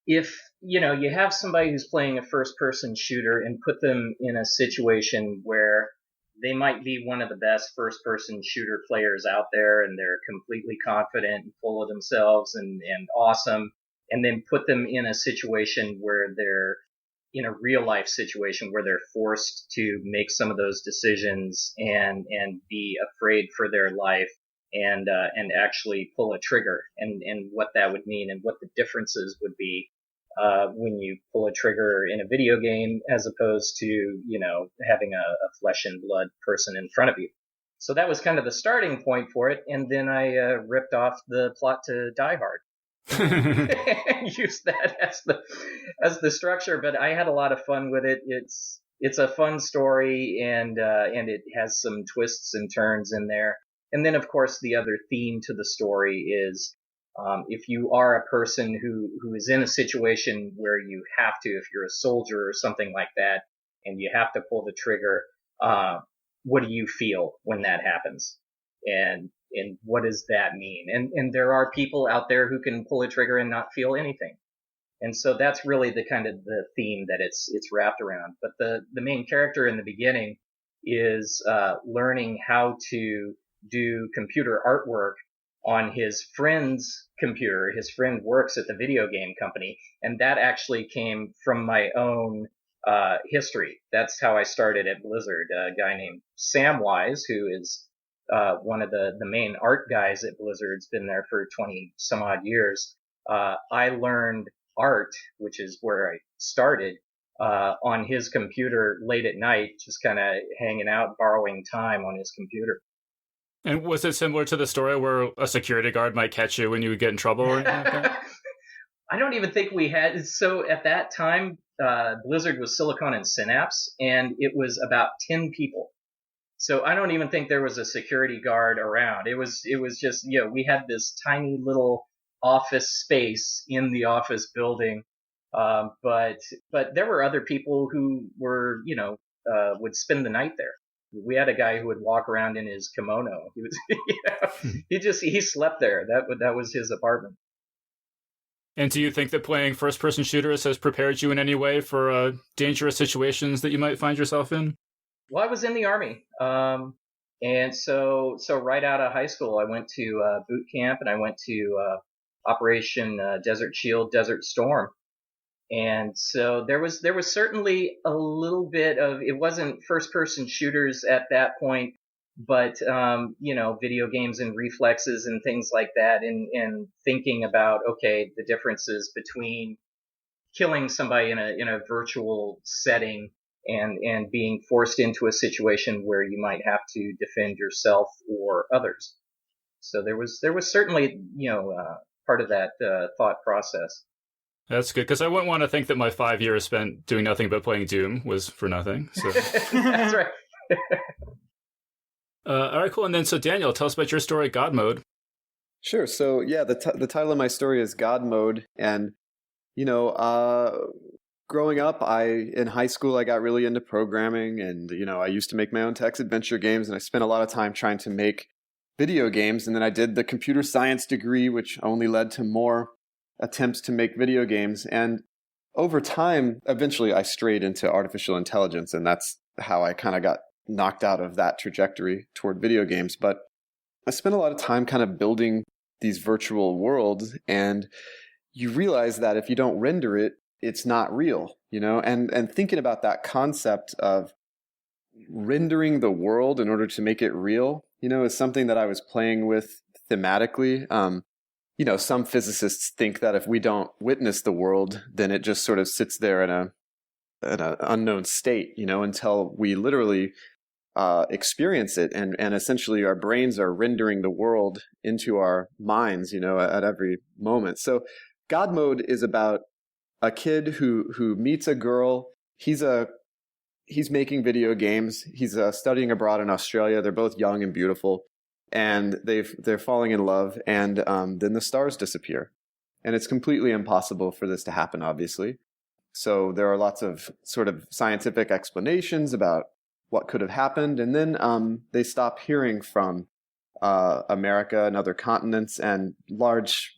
if, you have somebody who's playing a first-person shooter and put them in a situation where they might be one of the best first-person shooter players out there, and they're completely confident and full of themselves and awesome, and then put them in a situation where they're in a real-life situation where they're forced to make some of those decisions and be afraid for their life and actually pull a trigger, and what that would mean and what the differences would be when you pull a trigger in a video game as opposed to, having a flesh and blood person in front of you. So that was kind of the starting point for it. And then I ripped off the plot to Die Hard and used that as the structure. But I had a lot of fun with it. It's a fun story, and it has some twists and turns in there. And then, of course, the other theme to the story is if you are a person who is in a situation where you have to, if you're a soldier or something like that, and you have to pull the trigger, what do you feel when that happens? And what does that mean? And there are people out there who can pull a trigger and not feel anything. And so that's really the kind of the theme that it's wrapped around. But the main character in the beginning is learning how to do computer artwork on his friend's computer. His friend works at the video game company, and that actually came from my own history. That's how I started at Blizzard. A guy named Sam Wise, who is one of the main art guys at Blizzard's been there for 20 some odd years. I learned art, which is where I started, on his computer late at night, just kind of hanging out, borrowing time on his computer. And was it similar to the story where a security guard might catch you when you would get in trouble or anything like that? I don't even think we had. So at that time, Blizzard was Silicon and Synapse, and it was about 10 people. So I don't even think there was a security guard around. It was just, we had this tiny little office space in the office building. But there were other people who were, would spend the night there. We had a guy who would walk around in his kimono. He was, he slept there. That was his apartment. And do you think that playing first-person shooters has prepared you in any way for dangerous situations that you might find yourself in? Well, I was in the Army. And so right out of high school, I went to boot camp, and I went to Operation Desert Shield, Desert Storm. And so there was certainly a little bit of, it wasn't first-person shooters at that point, but, video games and reflexes and things like that, and thinking about, okay, the differences between killing somebody in a virtual setting and being forced into a situation where you might have to defend yourself or others. So there was certainly, part of that thought process. That's good, because I wouldn't want to think that my 5 years spent doing nothing but playing Doom was for nothing. So. That's right. All right, cool. And then, so Daniel, tell us about your story, God Mode. Sure. So, yeah, the title of my story is God Mode. And, growing up, in high school, I got really into programming. And, I used to make my own text adventure games. And I spent a lot of time trying to make video games. And then I did the computer science degree, which only led to more attempts to make video games. And over time, eventually I strayed into artificial intelligence, and that's how I kind of got knocked out of that trajectory toward video games. But I spent a lot of time kind of building these virtual worlds, and you realize that if you don't render it, it's not real, and thinking about that concept of rendering the world in order to make it real, is something that I was playing with thematically. Some physicists think that if we don't witness the world, then it just sort of sits there in an unknown state, until we literally experience it, and essentially our brains are rendering the world into our minds, at every moment. So God Mode is about a kid who meets a girl. He's making video games. He's studying abroad in Australia. They're both young and beautiful, and they're falling in love. And then the stars disappear, and it's completely impossible for this to happen, obviously. So there are lots of sort of scientific explanations about what could have happened, and then they stop hearing from America and other continents, and large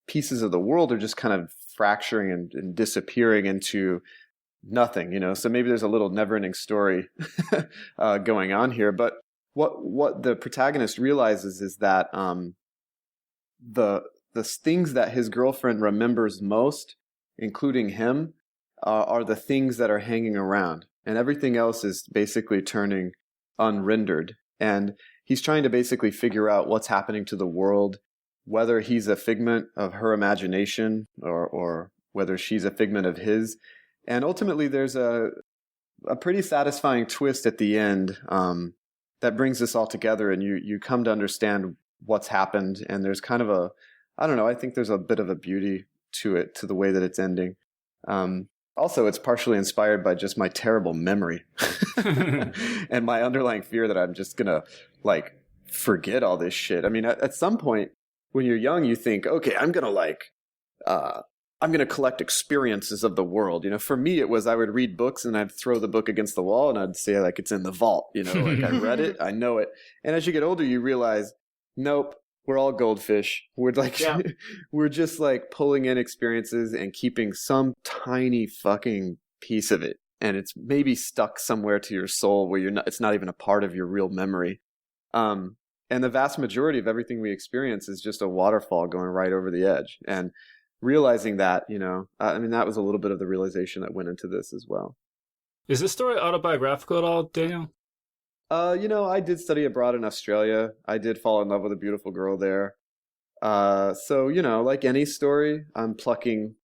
pieces of the world are just kind of fracturing and disappearing into nothing, so maybe there's a little never-ending story going on here. But what the protagonist realizes is that the things that his girlfriend remembers most, including him, are the things that are hanging around, and everything else is basically turning unrendered. And he's trying to basically figure out what's happening to the world, whether he's a figment of her imagination or whether she's a figment of his. And ultimately, there's a pretty satisfying twist at the end that brings this all together, and you come to understand what's happened. And there's kind of I think there's a bit of a beauty to it, to the way that it's ending. Also, it's partially inspired by just my terrible memory and my underlying fear that I'm just going to forget all this shit. I mean, at some point when you're young, you think, okay, I'm going to collect experiences of the world. For me, it was I would read books and I'd throw the book against the wall and I'd say it's in the vault. I read it, I know it. And as you get older, you realize, nope, we're all goldfish. We're we're just pulling in experiences and keeping some tiny fucking piece of it. And it's maybe stuck somewhere to your soul where it's not even a part of your real memory. And the vast majority of everything we experience is just a waterfall going right over the edge. And realizing that, that was a little bit of the realization that went into this as well. Is this story autobiographical at all, Daniel? I did study abroad in Australia. I did fall in love with a beautiful girl there. So, like any story, I'm plucking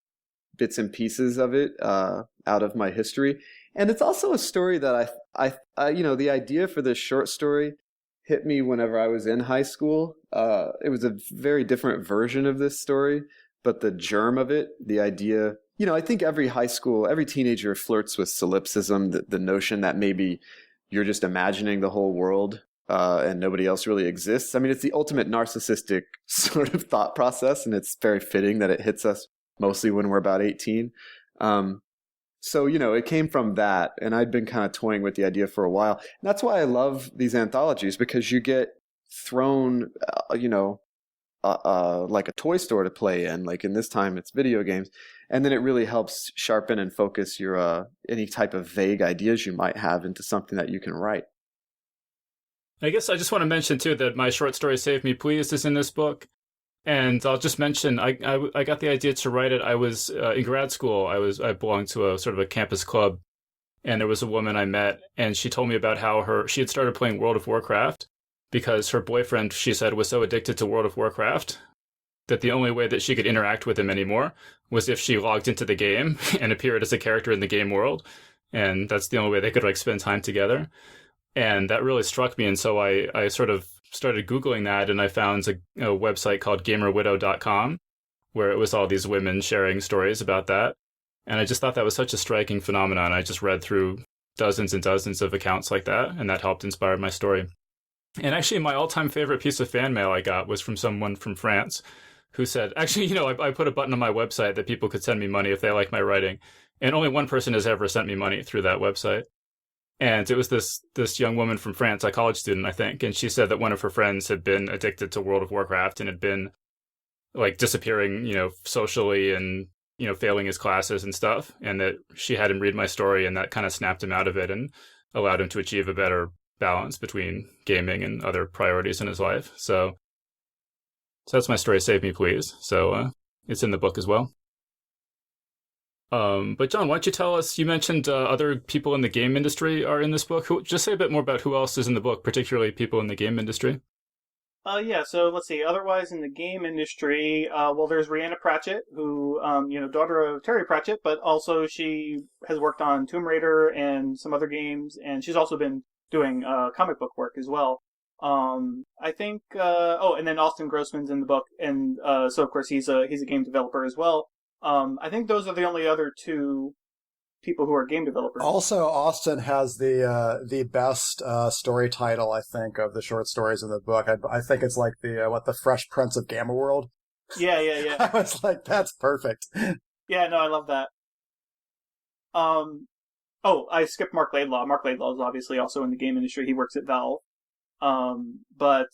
bits and pieces of it out of my history. And it's also a story that I the idea for this short story hit me whenever I was in high school. It was a very different version of this story, but the germ of it, the idea, I think every teenager flirts with solipsism, the notion that maybe you're just imagining the whole world and nobody else really exists. I mean, it's the ultimate narcissistic sort of thought process, and it's very fitting that it hits us mostly when we're about 18. So, it came from that, and I'd been kind of toying with the idea for a while. And that's why I love these anthologies, because you get thrown, like a toy store to play in, in this time it's video games, and then it really helps sharpen and focus your any type of vague ideas you might have into something that you can write. I guess I just want to mention too that my short story Save Me Please is in this book, and I'll just mention I got the idea to write it. I was in grad school. I belonged to a sort of a campus club, and there was a woman I met, and she told me about how she had started playing World of Warcraft because her boyfriend, she said, was so addicted to World of Warcraft that the only way that she could interact with him anymore was if she logged into the game and appeared as a character in the game world. And that's the only way they could spend time together. And that really struck me. And so I sort of started Googling that, and I found a website called gamerwidow.com where it was all these women sharing stories about that. And I just thought that was such a striking phenomenon. I just read through dozens and dozens of accounts like that, and that helped inspire my story. And actually, my all-time favorite piece of fan mail I got was from someone from France who said, actually, I put a button on my website that people could send me money if they like my writing. And only one person has ever sent me money through that website. And it was this young woman from France, a college student, I think. And she said that one of her friends had been addicted to World of Warcraft and had been disappearing, socially and, failing his classes and stuff. And that she had him read my story, and that kind of snapped him out of it and allowed him to achieve a better balance between gaming and other priorities in his life. So that's my story, Save Me Please. So it's in the book as well. But John, why don't you tell us, you mentioned other people in the game industry are in this book. Just say a bit more about who else is in the book, particularly people in the game industry. Yeah, so let's see. Otherwise, in the game industry, there's Rhianna Pratchett, who, daughter of Terry Pratchett, but also she has worked on Tomb Raider and some other games, and she's also been doing comic book work as well. I think and then Austin Grossman's in the book, and so of course he's a game developer as well. I think those are the only other two people who are game developers. Also, Austin has the best story title, I think, of the short stories in the book. I think it's like the Fresh Prince of Gamma World. Yeah. I was like, that's perfect. Yeah, no, I love that. I skipped Mark Laidlaw. Mark Laidlaw is obviously also in the game industry. He works at Valve. But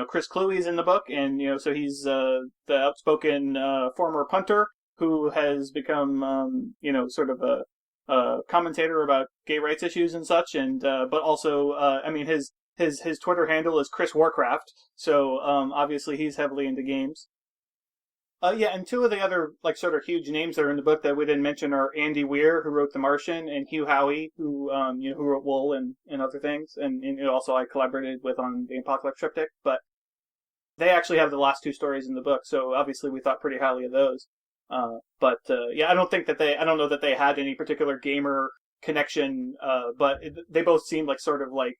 Chris Cluey's in the book, and so he's the outspoken former punter who has become sort of a commentator about gay rights issues and such, and but also his Twitter handle is Chris Warcraft, so obviously he's heavily into games. And two of the other sort of huge names that are in the book that we didn't mention are Andy Weir, who wrote The Martian, and Hugh Howey, who who wrote Wool and other things, and also I collaborated with on the Apocalypse Triptych. But they actually have the last two stories in the book, so obviously we thought pretty highly of those. I don't know that they had any particular gamer connection, but they both seemed reasonable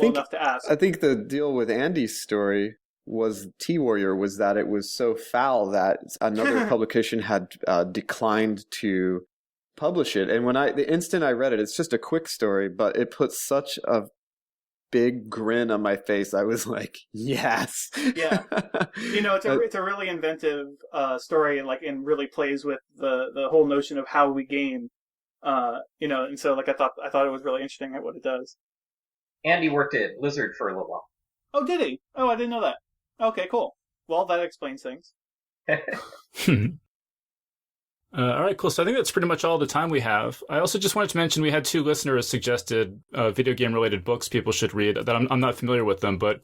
enough to ask. I think the deal with Andy's story was T-Warrior was that it was so foul that another publication had declined to publish it. And the instant I read it, it's just a quick story, but it put such a big grin on my face. I was like, yes. Yeah. It's a really inventive story, and really plays with the whole notion of how we game. And so I thought it was really interesting at what it does. Andy worked at Blizzard for a little while. Oh, did he? Oh, I didn't know that. Okay, cool. Well, that explains things. All right, cool. So I think that's pretty much all the time we have. I also just wanted to mention we had two listeners suggested video game-related books people should read. That I'm not familiar with them, but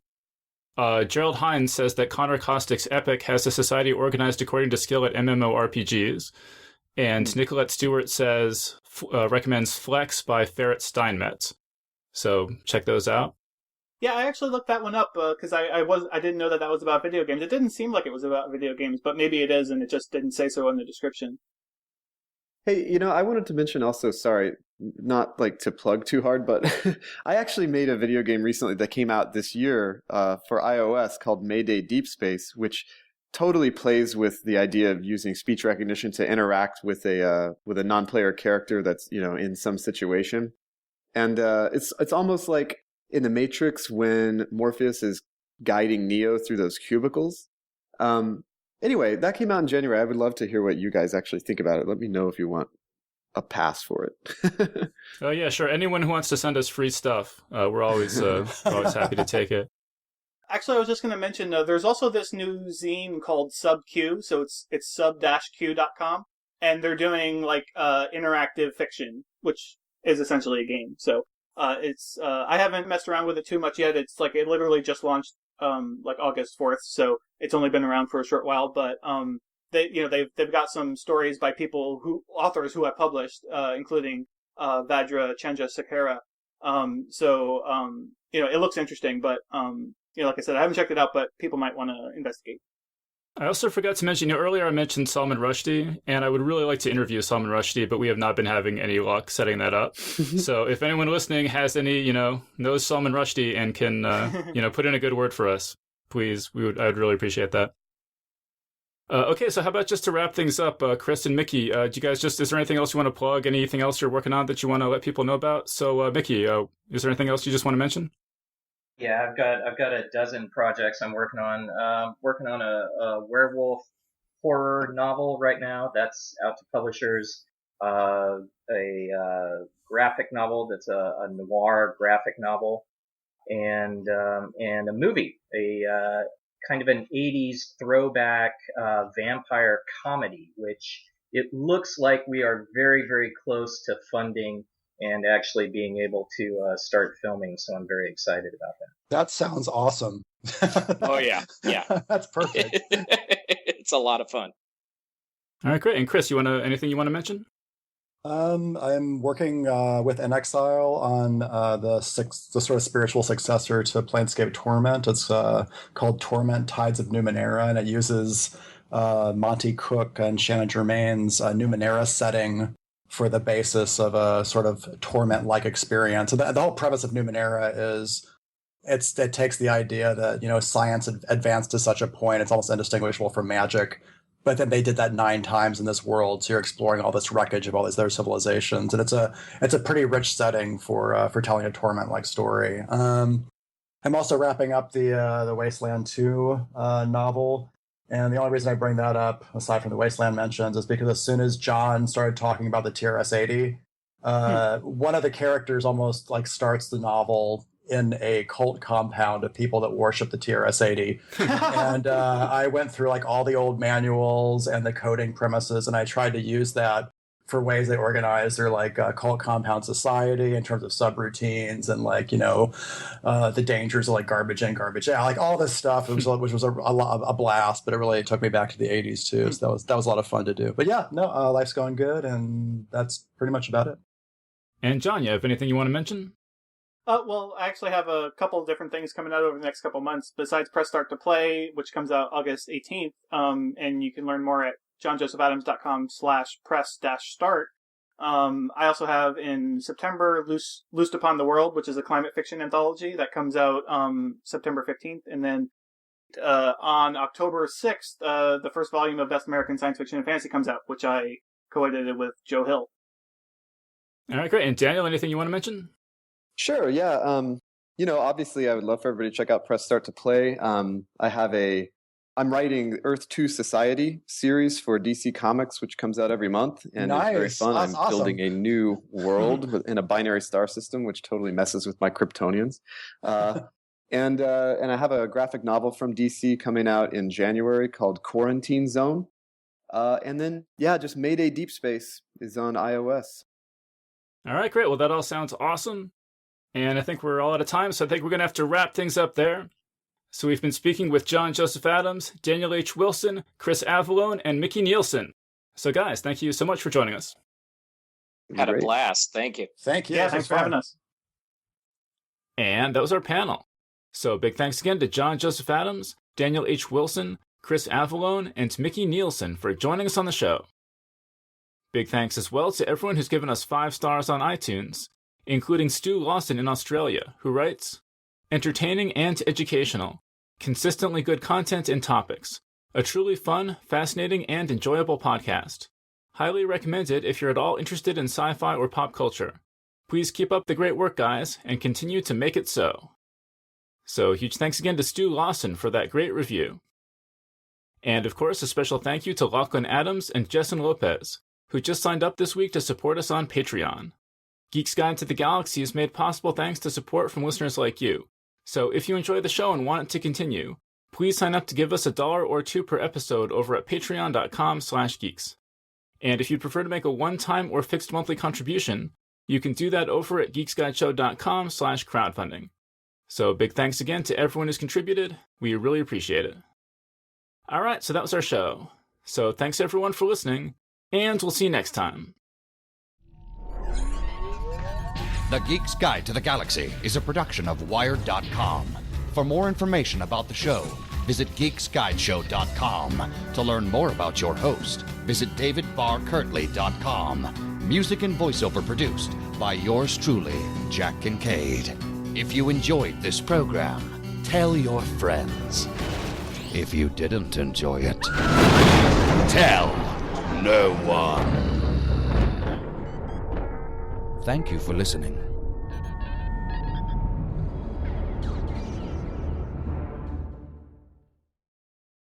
Gerald Hines says that Connor Caustic's Epic has a society organized according to skill at MMORPGs. And Nicolette Stewart says recommends Flex by Ferret Steinmetz. So check those out. Yeah, I actually looked that one up because I didn't know that was about video games. It didn't seem like it was about video games, but maybe it is, and it just didn't say so in the description. Hey, I wanted to mention also, sorry, not to plug too hard, but I actually made a video game recently that came out this year for iOS called Mayday Deep Space, which totally plays with the idea of using speech recognition to interact with a non-player character that's in some situation, and it's almost like in the Matrix when Morpheus is guiding Neo through those cubicles. Anyway, that came out in January. I would love to hear what you guys actually think about it. Let me know if you want a pass for it. Oh yeah, sure. Anyone who wants to send us free stuff, we're always happy to take it. Actually, I was just going to mention there's also this new zine called Sub-Q, so it's sub-q.com, and they're doing interactive fiction, which is essentially a game. So it's I haven't messed around with it too much yet. It's it literally just launched August 4th, so it's only been around for a short while. But they've got some stories by authors who have published, including Vajra Chandrasekhara. It looks interesting, but like I said, I haven't checked it out, but people might want to investigate. I also forgot to mention, earlier I mentioned Salman Rushdie, and I would really like to interview Salman Rushdie, but we have not been having any luck setting that up. So if anyone listening has any, knows Salman Rushdie and can, put in a good word for us, please, I would really appreciate that. Okay, so how about just to wrap things up, Chris and Micky, do you guys is there anything else you want to plug? Anything else you're working on that you want to let people know about? So, Micky, is there anything else you just want to mention? Yeah, I've got a dozen projects I'm working on. Working on a werewolf horror novel right now. That's out to publishers. A graphic novel that's a noir graphic novel, and a movie, a kind of an 80s throwback vampire comedy, which it looks like we are very, very close to funding and actually being able to start filming. So I'm very excited about that. That sounds awesome. Oh, yeah. That's perfect. It's a lot of fun. All right, great. And Chris, anything you want to mention? I'm working with In Exile on the sort of spiritual successor to Planescape Torment. It's called Torment Tides of Numenera, and it uses Monty Cook and Shannon Germain's Numenera setting for the basis of a sort of torment-like experience. And the whole premise of Numenera is it takes the idea that, science advanced to such a point, it's almost indistinguishable from magic. But then they did that 9 times in this world, so you're exploring all this wreckage of all these other civilizations, and it's a pretty rich setting for telling a torment-like story. I'm also wrapping up the Wasteland 2 novel, and the only reason I bring that up, aside from the Wasteland mentions, is because as soon as John started talking about the TRS-80, one of the characters almost like starts the novel in a cult compound of people that worship the TRS-80. And I went through like all the old manuals and the coding premises, and I tried to use that for ways they organize their like cult compound society in terms of subroutines and like, the dangers of like garbage in, garbage out, like all this stuff, which was a blast, but it really took me back to the 80s too. So that was a lot of fun to do. But yeah, no, life's going good, and that's pretty much about it. And John, you have anything you want to mention? Well, I actually have a couple of different things coming out over the next couple of months, besides Press Start to Play, which comes out August 18th, and you can learn more at johnjosephadams.com/press-start. I also have in September Loosed Upon the World, which is a climate fiction anthology that comes out September 15th, and then on October 6th, the first volume of Best American Science Fiction and Fantasy comes out, which I co-edited with Joe Hill. All right, great. And Daniel, anything you want to mention? Sure, yeah. Obviously I would love for everybody to check out Press Start to Play. I'm writing Earth 2 Society series for DC Comics, which comes out every month, and nice. It's very fun. That's I'm awesome. building a new world in a binary star system, which totally messes with my Kryptonians. And I have a graphic novel from DC coming out in January called Quarantine Zone. And then, just Mayday Deep Space is on iOS. All right, great. Well, that all sounds awesome. And I think we're all out of time, so I think we're going to have to wrap things up there. So we've been speaking with John Joseph Adams, Daniel H. Wilson, Chris Avellone, and Micky Neilson. So guys, thank you so much for joining us. Had a Great. blast. Thank you. Thank you. Yeah, thanks for having us. And that was our panel. So big thanks again to John Joseph Adams, Daniel H. Wilson, Chris Avellone, and Micky Neilson for joining us on the show. Big thanks as well to everyone who's given us 5 stars on iTunes, including Stu Lawson in Australia, who writes, "Entertaining and educational, consistently good content and topics, a truly fun, fascinating, and enjoyable podcast. Highly recommended if you're at all interested in sci-fi or pop culture. Please keep up the great work, guys, and continue to make it so." So huge thanks again to Stu Lawson for that great review. And of course, a special thank you to Lachlan Adams and Jessen Lopez, who just signed up this week to support us on Patreon. Geek's Guide to the Galaxy is made possible thanks to support from listeners like you. So if you enjoy the show and want it to continue, please sign up to give us $1 or $2 per episode over at patreon.com/geeks. And if you'd prefer to make a one-time or fixed monthly contribution, you can do that over at geeksguideshow.com/crowdfunding. So big thanks again to everyone who's contributed. We really appreciate it. All right, so that was our show. So thanks everyone for listening, and we'll see you next time. The Geek's Guide to the Galaxy is a production of Wired.com. For more information about the show, visit geeksguideshow.com. To learn more about your host, visit davidbarrkirtley.com. Music and voiceover produced by yours truly, Jack Kincaid. If you enjoyed this program, tell your friends. If you didn't enjoy it, tell no one. Thank you for listening.